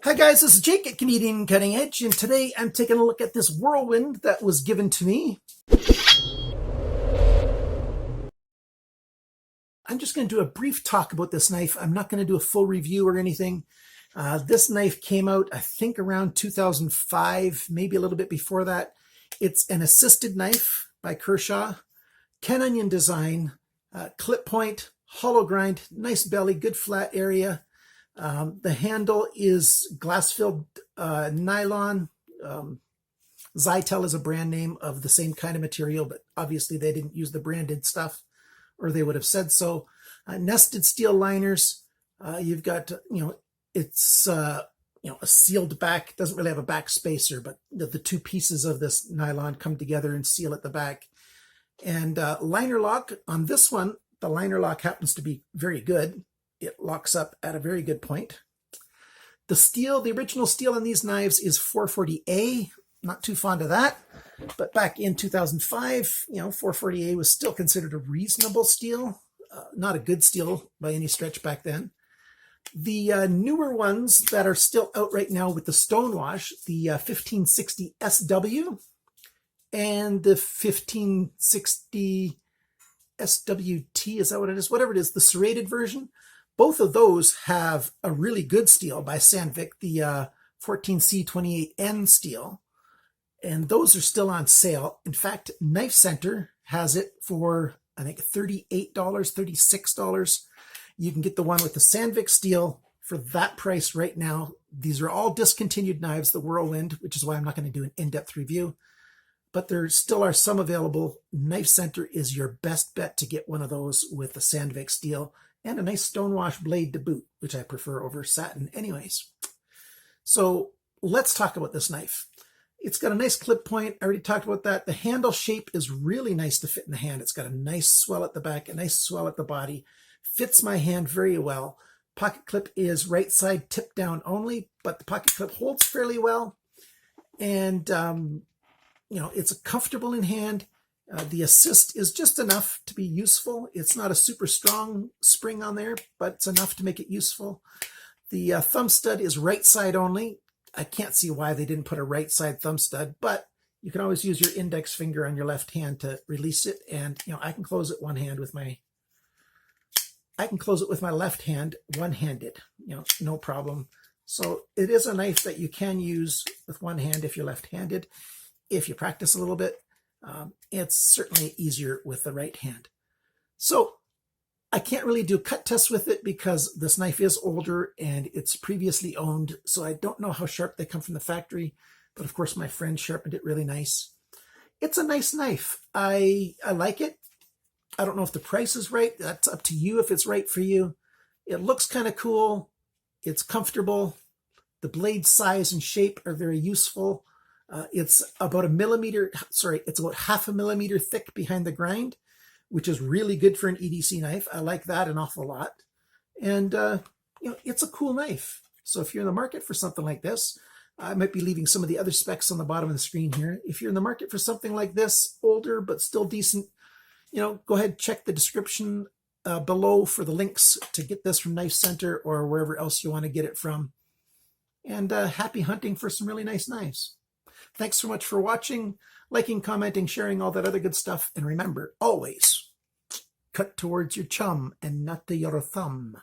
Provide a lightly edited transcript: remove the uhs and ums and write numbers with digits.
Hi guys, this is Jake at Canadian Cutting Edge, and today I'm taking a look at this Whirlwind that was given to me. I'm just going to do a brief talk about this knife. I'm not going to do a full review or anything. This knife came out, I think, around 2005, maybe a little bit before that. It's an assisted knife by Kershaw, Ken Onion design, clip point, hollow grind, nice belly, good flat area. The handle is glass-filled nylon. Zytel is a brand name of the same kind of material, but obviously they didn't use the branded stuff, or they would have said so. Nested steel liners. You've got, it's, a sealed back. It doesn't really have a back spacer, but the two pieces of this nylon come together and seal at the back. And liner lock on this one, the liner lock happens to be very good. It locks up at a very good point. The steel, the original steel on these knives is 440A. Not too fond of that. But back in 2005, 440A was still considered a reasonable steel. Not a good steel by any stretch back then. The newer ones that are still out right now with the stonewash, the 1560 SW and the 1560 SWT, is that what it is? Whatever it is, the serrated version. Both of those have a really good steel by Sandvik, the 14C28N steel. And those are still on sale. In fact, Knife Center has it for, I think, $38, $36. You can get the one with the Sandvik steel for that price right now. These are all discontinued knives, the Whirlwind, which is why I'm not going to do an in-depth review. But there still are some available. Knife Center is your best bet to get one of those with the Sandvik steel and a nice stonewash blade to boot, which I prefer over satin anyways. So let's talk about this knife. It's got a nice clip point. I already talked about that. The handle shape is really nice to fit in the hand. It's got a nice swell at the back, a nice swell at the body. Fits my hand very well. Pocket clip is right side tip down only, but the pocket clip holds fairly well. And, it's comfortable in hand. The assist is just enough to be useful. It's not a super strong spring on there, but it's enough to make it useful. The thumb stud is right side only. I can't see why they didn't put a right side thumb stud, but you can always use your index finger on your left hand to release it. And, I can close it with my left hand one-handed, no problem. So it is a knife that you can use with one hand if you're left-handed. If you practice a little bit, it's certainly easier with the right hand. So I can't really do cut tests with it because this knife is older and it's previously owned. So I don't know how sharp they come from the factory, but of course my friend sharpened it really nice. It's a nice knife. I like it. I don't know if the price is right. That's up to you if it's right for you. It looks kind of cool. It's comfortable. The blade size and shape are very useful. It's about it's about half a millimeter thick behind the grind, which is really good for an EDC knife. I like that an awful lot. And, it's a cool knife. So if you're in the market for something like this, I might be leaving some of the other specs on the bottom of the screen here. If you're in the market for something like this, older but still decent, go ahead, check the description below for the links to get this from Knife Center or wherever else you want to get it from. And happy hunting for some really nice knives. Thanks so much for watching, liking, commenting, sharing, all that other good stuff. And remember, always cut towards your chum and not to your thumb.